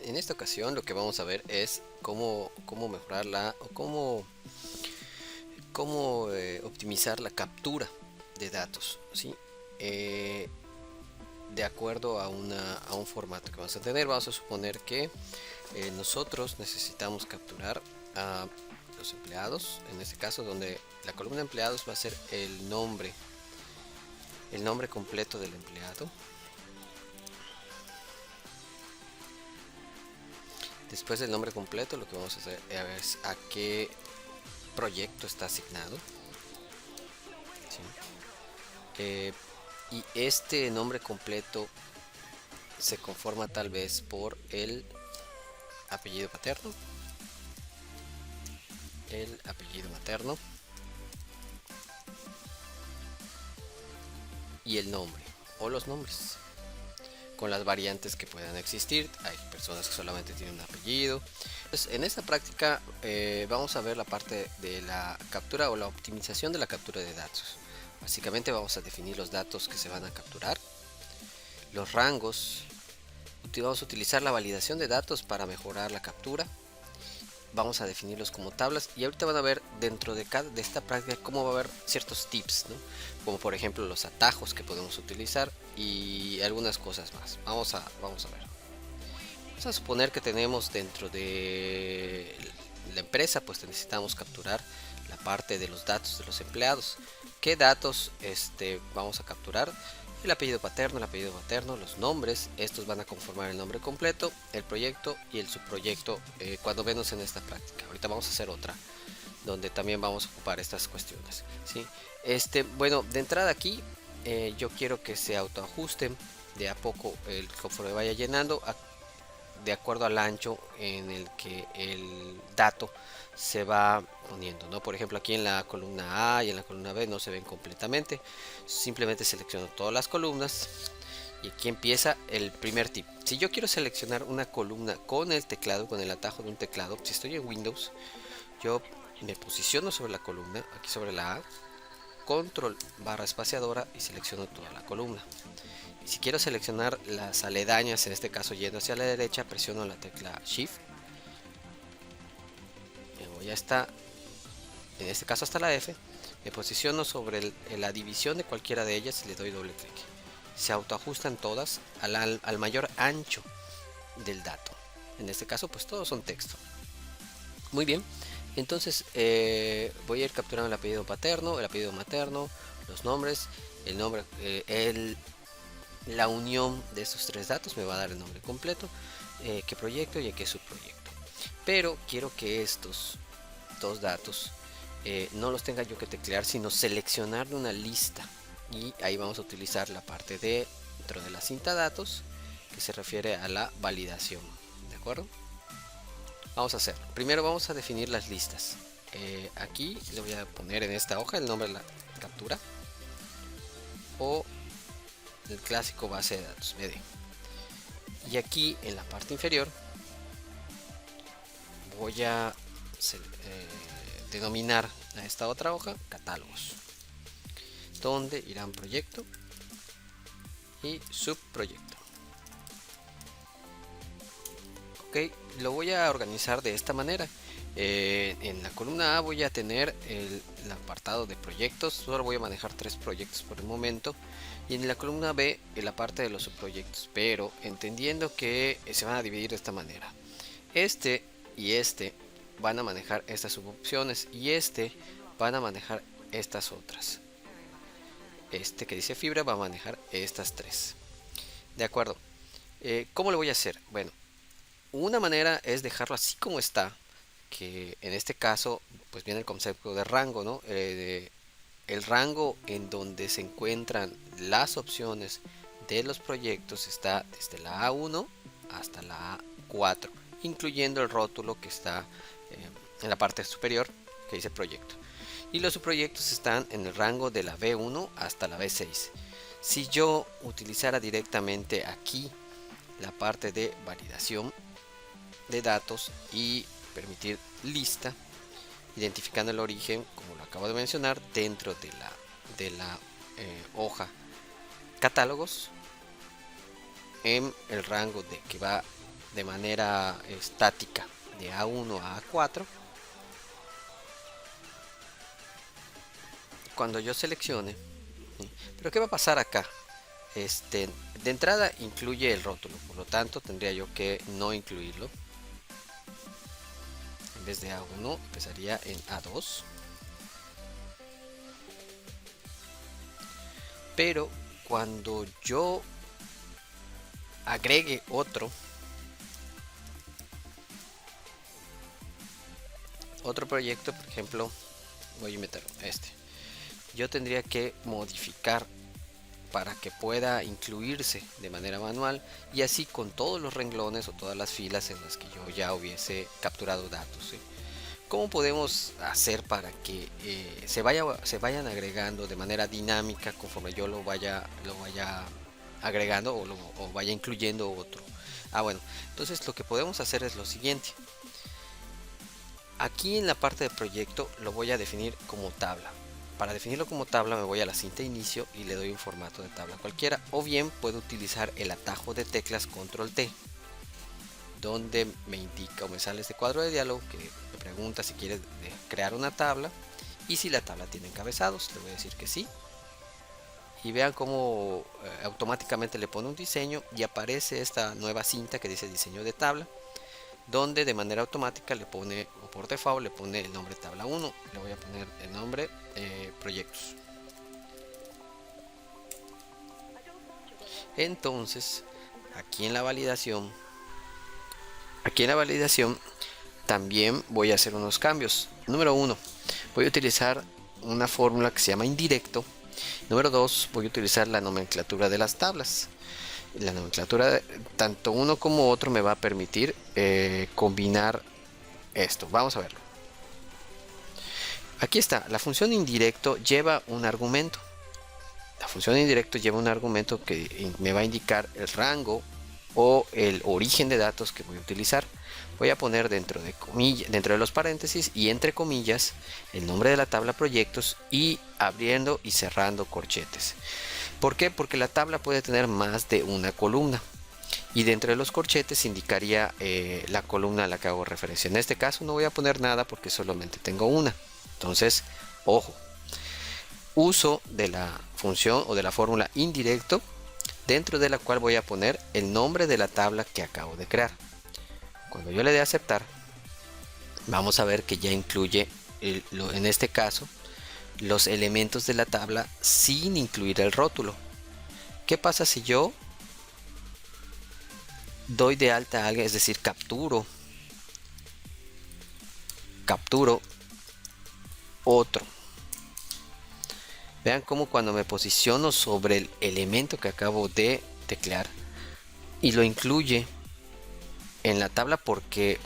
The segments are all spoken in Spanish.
En esta ocasión lo que vamos a ver es cómo mejorarla o cómo optimizar la captura de datos, ¿sí? Eh, de acuerdo a un formato que vamos a tener, vamos a suponer que nosotros necesitamos capturar a los empleados, en este caso donde la columna de empleados va a ser el nombre completo del empleado. Después del nombre completo, lo que vamos a hacer es a qué proyecto está asignado. ¿Sí? Y este nombre completo se conforma tal vez por el apellido paterno, el apellido materno y el nombre o los nombres, con las variantes que puedan existir. Hay personas que solamente tienen un apellido. Entonces, en esta práctica vamos a ver la parte de la captura o la optimización de la captura de datos. Básicamente vamos a definir los datos que se van a capturar, los rangos, vamos a utilizar la validación de datos para mejorar la captura, vamos a definirlos como tablas y ahorita van a ver dentro de esta práctica cómo va a haber ciertos tips, ¿no? Como por ejemplo los atajos que podemos utilizar y algunas cosas más. Vamos a ver. Vamos a suponer que tenemos dentro de la empresa, pues necesitamos capturar la parte de los datos de los empleados. ¿Qué datos vamos a capturar? El apellido paterno, los nombres, estos van a conformar el nombre completo, el proyecto y el subproyecto, cuando menos en esta práctica. Ahorita vamos a hacer otra donde también vamos a ocupar estas cuestiones, ¿sí? Bueno, de entrada aquí yo quiero que se autoajusten de a poco conforme vaya llenando, de acuerdo al ancho en el que el dato se va poniendo, ¿no? Por ejemplo, aquí en la columna A y en la columna B no se ven completamente. Simplemente selecciono todas las columnas y aquí empieza el primer tip. Si yo quiero seleccionar una columna con el teclado, con el atajo de un teclado, si estoy en Windows, yo me posiciono sobre la columna, aquí sobre la A, control barra espaciadora y selecciono toda la columna. Si quiero seleccionar las aledañas, en este caso yendo hacia la derecha, presiono la tecla Shift. Me voy hasta, en este caso hasta la F. Me posiciono sobre la división de cualquiera de ellas y le doy doble clic. Se autoajustan todas al mayor ancho del dato. En este caso, pues todos son texto. Muy bien. Entonces voy a ir capturando el apellido paterno, el apellido materno, los nombres, el nombre, la unión de estos tres datos me va a dar el nombre completo, qué proyecto y a qué subproyecto. Pero quiero que estos dos datos no los tenga yo que teclear, sino seleccionar de una lista. Y ahí vamos a utilizar la parte dentro de la cinta datos que se refiere a la validación. ¿De acuerdo? Vamos a hacer. Primero vamos a definir las listas. Aquí le voy a poner en esta hoja el nombre de la captura o el clásico base de datos BD. Y aquí en la parte inferior voy a denominar a esta otra hoja catálogos, donde irán proyecto y subproyecto. Ok, lo voy a organizar de esta manera. En la columna A voy a tener el apartado de proyectos, solo voy a manejar 3 proyectos por el momento, y en la columna B la parte de los subproyectos, pero entendiendo que se van a dividir de esta manera. Este y este van a manejar estas subopciones y este van a manejar estas otras. Este que dice fibra va a manejar estas 3. De acuerdo. ¿Cómo lo voy a hacer? Bueno, una manera es dejarlo así como está, que en este caso pues viene el concepto de rango, ¿no? El rango en donde se encuentran las opciones de los proyectos está desde la A1 hasta la A4, incluyendo el rótulo que está en la parte superior que dice proyecto. Y los subproyectos están en el rango de la B1 hasta la B6. Si yo utilizara directamente aquí la parte de validación de datos y permitir lista, identificando el origen, como lo acabo de mencionar, dentro de la hoja catálogos, en el rango de que va de manera estática de A1 a A4, cuando yo seleccione, ¿sí? Pero ¿qué va a pasar acá? De entrada incluye el rótulo, por lo tanto tendría yo que no incluirlo. En vez de A1 empezaría en A2. Pero cuando yo agregue otro proyecto, por ejemplo, voy a meter yo tendría que modificar para que pueda incluirse de manera manual, y así con todos los renglones o todas las filas en las que yo ya hubiese capturado datos, ¿sí? ¿Cómo podemos hacer para que se vayan agregando de manera dinámica conforme yo lo vaya agregando o vaya incluyendo otro? Bueno, entonces lo que podemos hacer es lo siguiente. Aquí en la parte de proyecto lo voy a definir como tabla. Para definirlo como tabla me voy a la cinta inicio y le doy un formato de tabla cualquiera, o bien puedo utilizar el atajo de teclas control T, donde me indica o me sale este cuadro de diálogo que me pregunta si quiere crear una tabla y si la tabla tiene encabezados. Le voy a decir que sí, y vean cómo automáticamente le pone un diseño y aparece esta nueva cinta que dice diseño de tabla, donde de manera automática le pone, o por default le pone el nombre tabla 1. Le voy a poner el nombre proyectos. Entonces aquí en la validación también voy a hacer unos cambios. Número 1, voy a utilizar una fórmula que se llama indirecto. Número 2, voy a utilizar la nomenclatura de las tablas. La nomenclatura tanto uno como otro me va a permitir combinar esto. Vamos a verlo. Aquí está, la función indirecto lleva un argumento. La función indirecto lleva un argumento que me va a indicar el rango o el origen de datos que voy a utilizar. Voy a poner dentro de los paréntesis y entre comillas el nombre de la tabla proyectos, y abriendo y cerrando corchetes. ¿Por qué? Porque la tabla puede tener más de una columna, y dentro de los corchetes indicaría la columna a la que hago referencia. En este caso no voy a poner nada porque solamente tengo una. Entonces, ojo, uso de la función o de la fórmula indirecto, dentro de la cual voy a poner el nombre de la tabla que acabo de crear. Cuando yo le dé a aceptar, vamos a ver que ya incluye en este caso los elementos de la tabla sin incluir el rótulo. ¿Qué pasa si yo doy de alta a alguien, es decir, capturo otro? Vean cómo cuando me posiciono sobre el elemento que acabo de teclear y lo incluye en la tabla, porque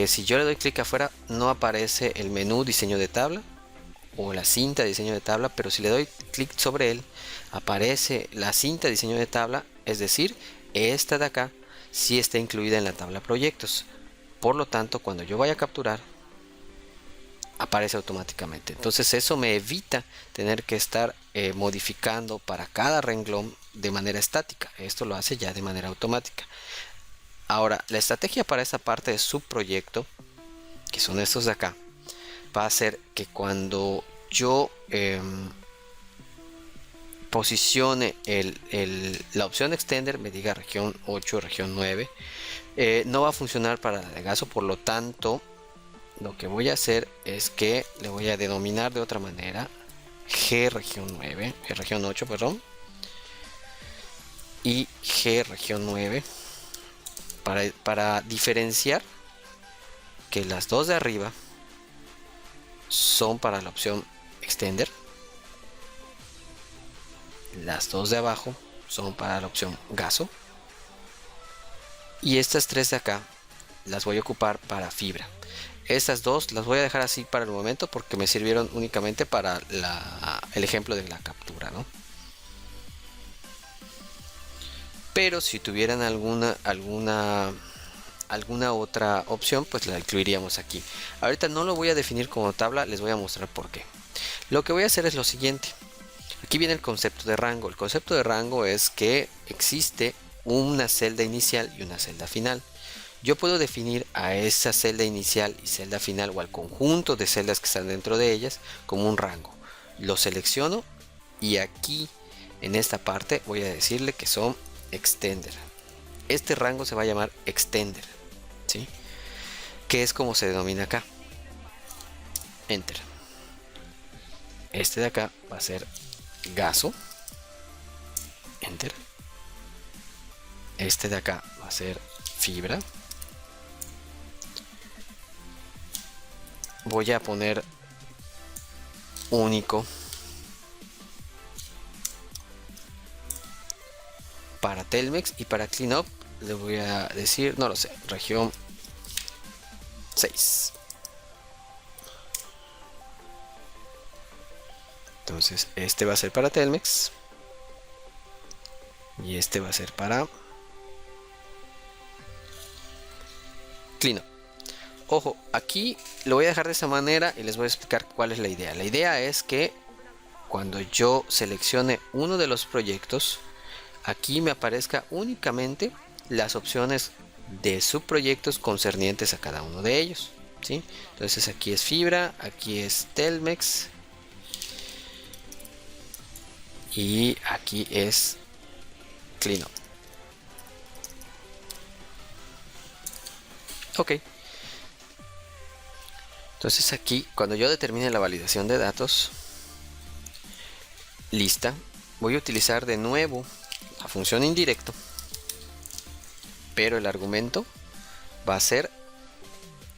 si yo le doy clic afuera no aparece el menú diseño de tabla o la cinta de diseño de tabla, pero si le doy clic sobre él aparece la cinta de diseño de tabla, es decir, esta de acá sí está incluida en la tabla proyectos. Por lo tanto, cuando yo vaya a capturar, aparece automáticamente. Entonces eso me evita tener que estar modificando para cada renglón de manera estática. Esto lo hace ya de manera automática. Ahora, la estrategia para esta parte de subproyecto, que son estos de acá, va a ser que cuando yo posicione la opción extender, me diga región 8, región 9, no va a funcionar para el gaso. Por lo tanto, lo que voy a hacer es que le voy a denominar de otra manera G región 9, G región 8, perdón, y G región 9, para diferenciar que las dos de arriba son para la opción extender, las dos de abajo son para la opción gaso, y estas tres de acá las voy a ocupar para fibra. Estas dos las voy a dejar así para el momento porque me sirvieron únicamente para el ejemplo de la captura, ¿no? Pero si tuvieran alguna otra opción, pues la incluiríamos aquí. Ahorita no lo voy a definir como tabla, les voy a mostrar por qué. Lo que voy a hacer es lo siguiente. Aquí viene el concepto de rango. El concepto de rango es que existe una celda inicial y una celda final. Yo puedo definir a esa celda inicial y celda final o al conjunto de celdas que están dentro de ellas como un rango. Lo selecciono y aquí en esta parte voy a decirle que son extender. Este rango se va a llamar extender, ¿sí? Que es como se denomina acá. Enter. Este de acá va a ser gaso. Enter. Este de acá va a ser fibra. Voy a poner único para Telmex y para Cleanup le voy a decir, no lo sé, región 6. Entonces este va a ser para Telmex y este va a ser para Cleanup. Ojo, aquí lo voy a dejar de esta manera y les voy a explicar cuál es la idea. La idea es que cuando yo seleccione uno de los proyectos, aquí me aparezca únicamente las opciones de subproyectos concernientes a cada uno de ellos, ¿sí? Entonces aquí es fibra, aquí es Telmex y aquí es Cleanup. Ok. Entonces aquí, cuando yo determine la validación de datos, lista, voy a utilizar de nuevo la función indirecto, pero el argumento va a ser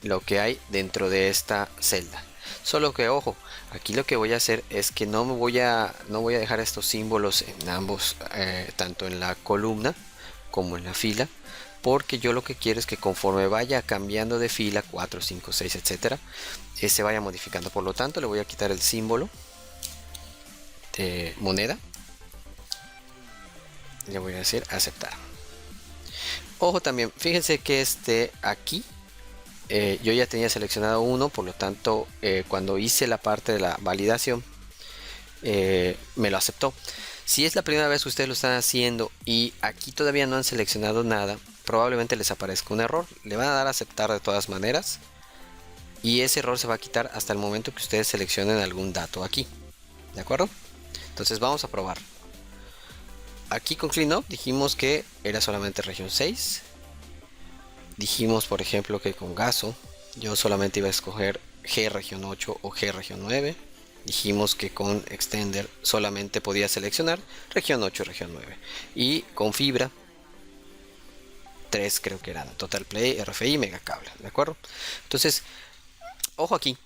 lo que hay dentro de esta celda. Solo que ojo, aquí lo que voy a hacer es que no voy a dejar estos símbolos en ambos, tanto en la columna como en la fila, porque yo lo que quiero es que conforme vaya cambiando de fila 4, 5, 6, etcétera, se vaya modificando. Por lo tanto, le voy a quitar el símbolo de moneda. Le voy a decir aceptar. Ojo también, fíjense que aquí yo ya tenía seleccionado uno, por lo tanto, cuando hice la parte de la validación, me lo aceptó. Si es la primera vez que ustedes lo están haciendo y aquí todavía no han seleccionado nada, probablemente les aparezca un error. Le van a dar a aceptar de todas maneras y ese error se va a quitar hasta el momento que ustedes seleccionen algún dato aquí. ¿De acuerdo? Entonces vamos a probar. Aquí con Cleanup dijimos que era solamente región 6. Dijimos, por ejemplo, que con Gaso yo solamente iba a escoger G región 8 o G región 9. Dijimos que con Extender solamente podía seleccionar región 8 región 9. Y con Fibra 3 creo que eran Total Play, RFI, Megacable. ¿De acuerdo? Entonces, ojo aquí.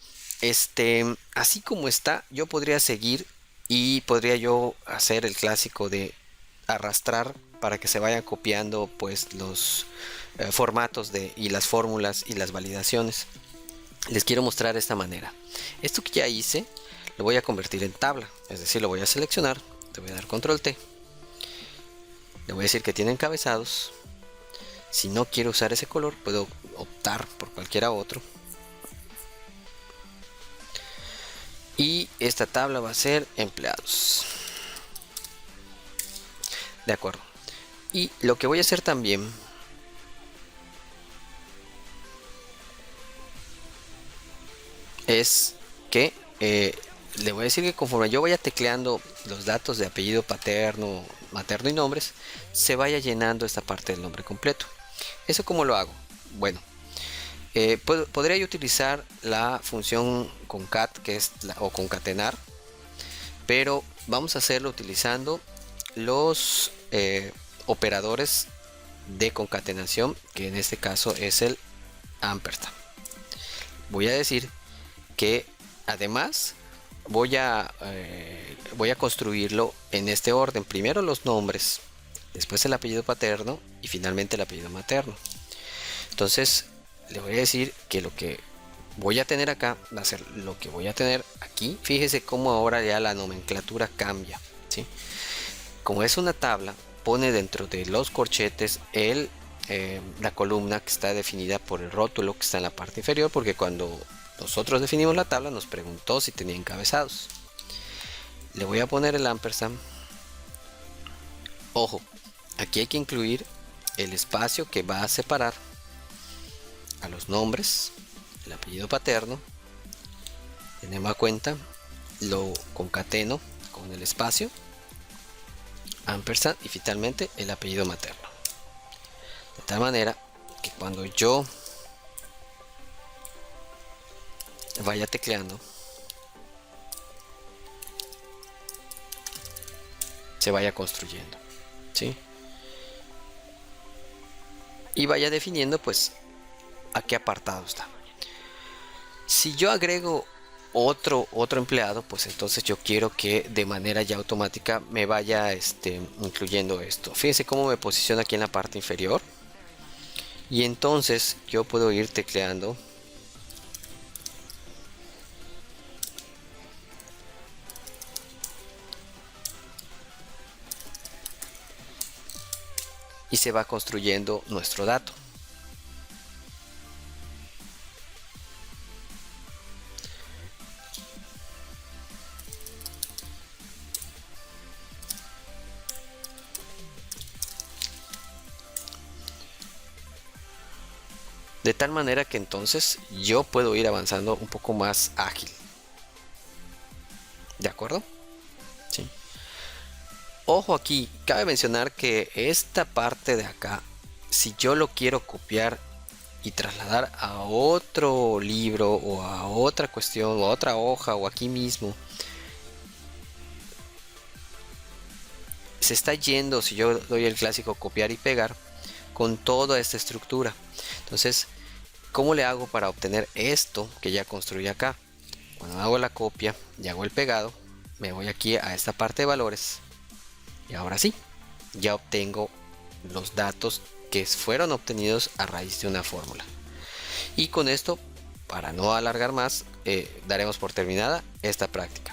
Así como está, yo podría seguir y podría yo hacer el clásico de arrastrar para que se vayan copiando pues los formatos y las fórmulas y las validaciones. Les quiero mostrar de esta manera. Esto que ya hice lo voy a convertir en tabla, es decir, lo voy a seleccionar, le voy a dar control T, le voy a decir que tiene encabezados. Si no quiero usar ese color, puedo optar por cualquiera otro. Y esta tabla va a ser empleados. De acuerdo. Y lo que voy a hacer también es que le voy a decir que conforme yo vaya tecleando los datos de apellido paterno, materno y nombres, se vaya llenando esta parte del nombre completo. ¿Eso cómo lo hago? Bueno, podría yo utilizar la función concat, que es o concatenar, pero vamos a hacerlo utilizando los operadores de concatenación, que en este caso es el ampersand. Voy a decir que además voy a construirlo en este orden: primero los nombres, después el apellido paterno y finalmente el apellido materno. Entonces le voy a decir que lo que voy a tener acá va a ser lo que voy a tener aquí. Fíjese cómo ahora ya la nomenclatura cambia, ¿sí? Como es una tabla, pone dentro de los corchetes la columna que está definida por el rótulo que está en la parte inferior, porque cuando nosotros definimos la tabla nos preguntó si tenía encabezados. Le voy a poner el ampersand. Ojo, Aquí hay que incluir el espacio que va a separar a los nombres, el apellido paterno. Tenemos a cuenta, lo concateno con el espacio, ampersand y finalmente el apellido materno. De tal manera que cuando yo vaya tecleando, se vaya construyendo, ¿sí? Y vaya definiendo pues a qué apartado está. Si yo agrego otro empleado, pues entonces yo quiero que de manera ya automática me vaya incluyendo esto. Fíjense cómo me posiciona aquí en la parte inferior. Y entonces yo puedo ir tecleando y se va construyendo nuestro dato. De tal manera que entonces yo puedo ir avanzando un poco más ágil. ¿De acuerdo? Sí. Ojo aquí, cabe mencionar que esta parte de acá, si yo lo quiero copiar y trasladar a otro libro o a otra cuestión o a otra hoja o aquí mismo, se está yendo, si yo doy el clásico copiar y pegar, con toda esta estructura. Entonces, ¿cómo le hago para obtener esto que ya construí acá? Cuando hago la copia y hago el pegado, me voy aquí a esta parte de valores y ahora sí, ya obtengo los datos que fueron obtenidos a raíz de una fórmula. Y con esto, para no alargar más, daremos por terminada esta práctica.